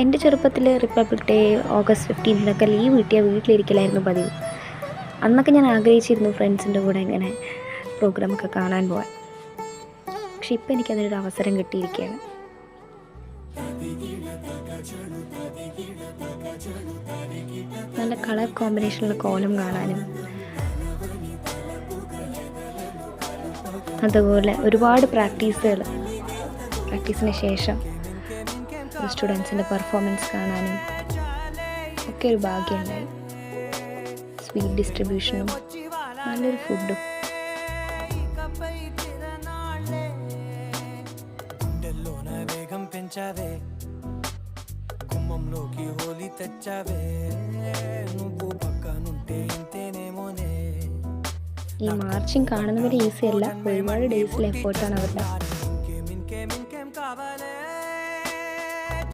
എൻ്റെ ചെറുപ്പത്തിൽ republic day, August 15 leave കിട്ടിയാൽ വീട്ടിലിരിക്കലായിരുന്നു പതിവ്. അന്നൊക്കെ ഞാൻ ആഗ്രഹിച്ചിരുന്നു ഫ്രണ്ട്സിൻ്റെ കൂടെ ഇങ്ങനെ പ്രോഗ്രാമൊക്കെ കാണാൻ പോകാൻ. പക്ഷെ ഇപ്പം എനിക്കതിനൊരു അവസരം കിട്ടിയിരിക്കുകയാണ്. നല്ല കളർ കോമ്പിനേഷനുള്ള കോലം കാണാനും അതുപോലെ ഒരുപാട് പ്രാക്ടീസിന് ശേഷം സ്റ്റുഡൻസിൻ്റെ പെർഫോമൻസ് കാണാനും ഒക്കെ ഒരു ഭാഗ്യമുണ്ടായി. സ്വീറ്റ് ഡിസ്ട്രിബ്യൂഷനും നല്ലൊരു ഫുഡും. ഈ മാർച്ചിങ് കാണുന്നവർ ഈസി അല്ല, ഒരുപാട് ഡേയ്സിലെ എഫേർട്ടാണ് അവരുടെ.